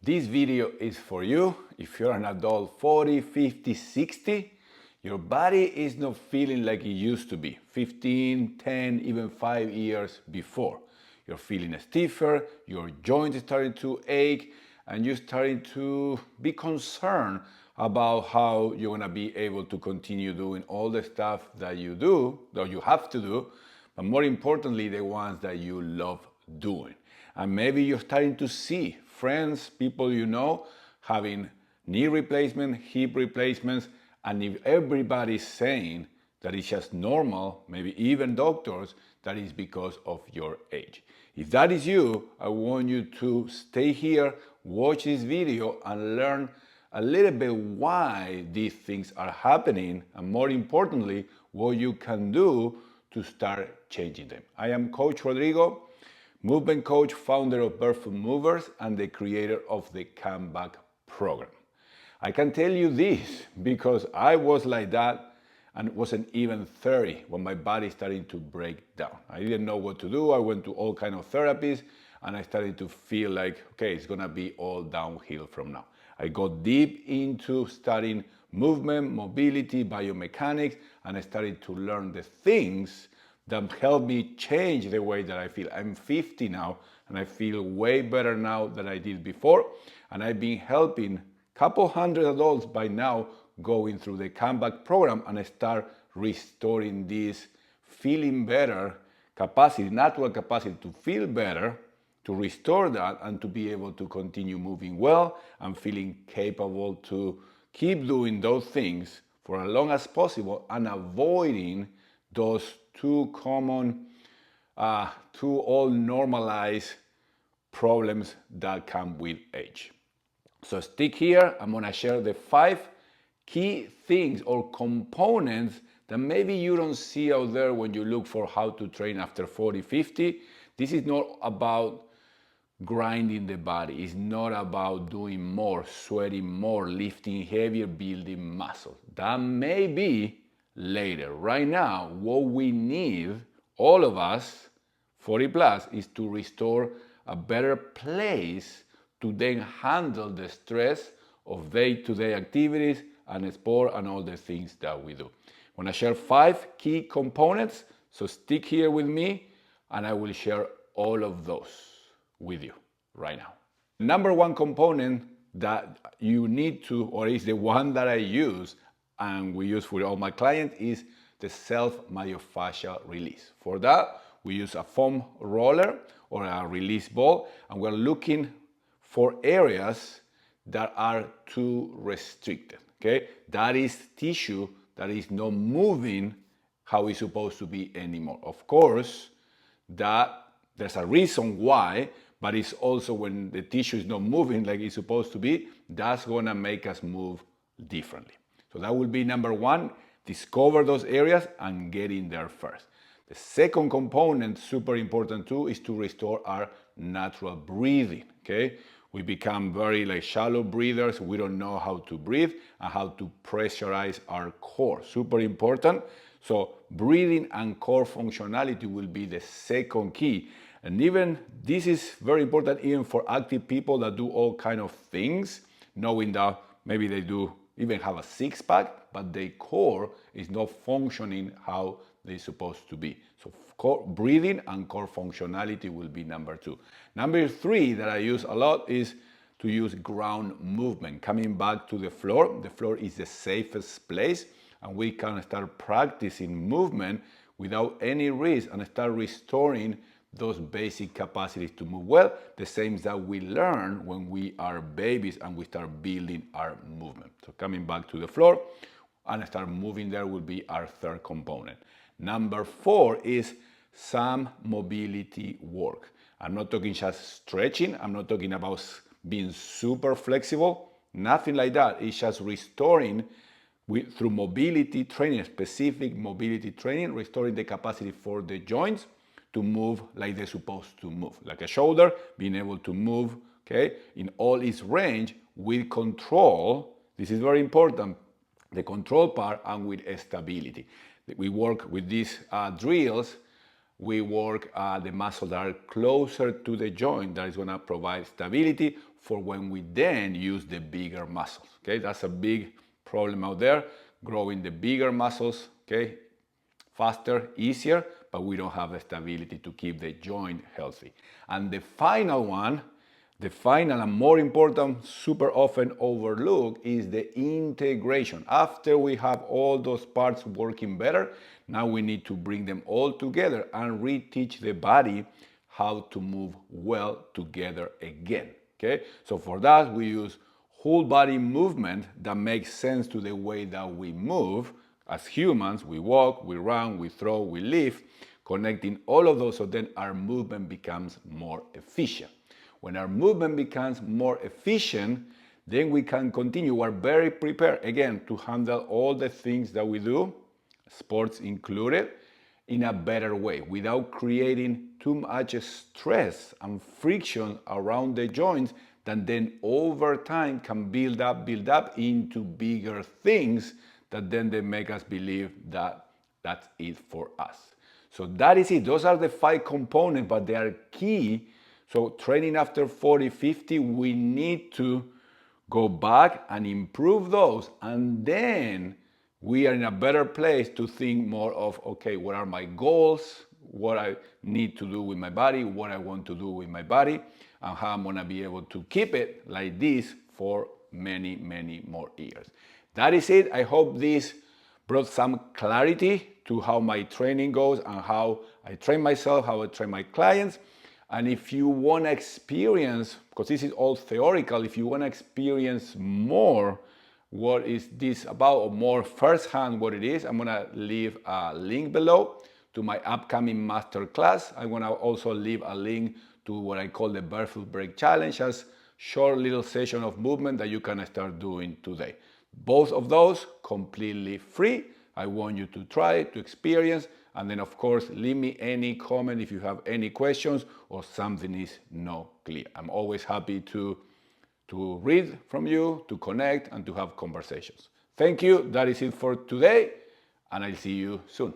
This video is for you if you're an adult 40, 50, 60. Your body is not feeling like it used to be 15, 10, even 5 years before. You're feeling stiffer, your joints are starting to ache, and you're starting to be concerned about how you're gonna be able to continue doing all the stuff that you do, that you have to do, but more importantly, the ones that you love doing. And maybe you're starting to see friends, people you know, having knee replacement, hip replacements, and if everybody's saying that it's just normal, maybe even doctors, that is because of your age. If that is you, I want you to stay here, watch this video, and learn a little bit why these things are happening, and more importantly, what you can do to start changing them. I am Coach Rodrigo, movement coach, founder of Barefoot Movers, and the creator of the Comeback program. I can tell you this because I was like that and wasn't even 30 when my body started to break down. I didn't know what to do. I went to all kinds of therapies and I started to feel like, okay, it's gonna be all downhill from now. I got deep into studying movement, mobility, biomechanics, and I started to learn the things that helped me change the way that I feel. I'm 50 now and I feel way better now than I did before. And I've been helping a couple hundred adults by now going through the Comeback program, and I start restoring this feeling better capacity, natural capacity to feel better, to restore that and to be able to continue moving well and feeling capable to keep doing those things for as long as possible and avoiding those two common, two all normalized problems that come with age. So stick here, I'm gonna share the 5 key things or components that maybe you don't see out there when you look for how to train after 40, 50. This is not about grinding the body. It's not about doing more, sweating more, lifting heavier, building muscle. That may be later. Right now, what we need, all of us, 40 plus, is to restore a better place to then handle the stress of day-to-day activities and sport and all the things that we do. I'm gonna share 5 key components, so stick here with me and I will share all of those with you right now. Number 1 component that you need to, or is the one that I use and we use for all my clients, is the self-myofascial release. For that, we use a foam roller or a release ball, and we're looking for areas that are too restricted, okay? That is tissue that is not moving how it's supposed to be anymore. Of course, that there's a reason why, but it's also when the tissue is not moving like it's supposed to be, that's gonna make us move differently. So that will be number 1, discover those areas and get in there first. The second component, super important too, is to restore our natural breathing, okay? We become very shallow breathers. We don't know how to breathe and how to pressurize our core. Super important. So breathing and core functionality will be the second key. And even this is very important even for active people that do all kind of things, knowing that maybe they do even have a 6-pack, but their core is not functioning how they're supposed to be. So core breathing and core functionality will be number 2. Number 3 that I use a lot is to use ground movement. Coming back to the floor is the safest place, and we can start practicing movement without any risk and start restoring those basic capacities to move well, the same that we learn when we are babies and we start building our movement. So coming back to the floor and start moving there will be our 3rd component. Number 4 is some mobility work. I'm not talking just stretching. I'm not talking about being super flexible. Nothing like that. It's just restoring through mobility training, specific mobility training, restoring the capacity for the joints to move like they're supposed to move. Like a shoulder, being able to move, okay, in all its range with control. This is very important, the control part, and with stability. We work with these drills. We work the muscles that are closer to the joint that is going to provide stability for when we then use the bigger muscles. Okay, that's a big problem out there, growing the bigger muscles, okay, faster, easier, but we don't have the stability to keep the joint healthy. And the final one, the final and more important, super often overlooked, is the integration. After we have all those parts working better, now we need to bring them all together and reteach the body how to move well together again. Okay, so for that we use whole body movement that makes sense to the way that we move as humans. We walk, we run, we throw, we lift, connecting all of those, so then our movement becomes more efficient. When our movement becomes more efficient, then we can continue. We're very prepared, again, to handle all the things that we do, sports included, in a better way, without creating too much stress and friction around the joints that then over time can build up into bigger things that then they make us believe that that's it for us. So that is it. Those are the 5 components, but they are key. So training after 40, 50, we need to go back and improve those, and then we are in a better place to think more of, okay, what are my goals, what I need to do with my body, what I want to do with my body, and how I'm gonna be able to keep it like this for many, many more years. That is it. I hope this brought some clarity to how my training goes and how I train myself, how I train my clients. And if you want to experience, because this is all theoretical, if you want to experience more what is this about, or more firsthand what it is, I'm going to leave a link below to my upcoming masterclass. I'm going to also leave a link to what I call the Barefoot Break Challenge, as short little session of movement that you can start doing today. Both of those completely free. I want you to try, to experience, and then of course leave me any comment if you have any questions or something is not clear. I'm always happy to read from you, to connect, and to have conversations. Thank you. That is it for today, and I'll see you soon.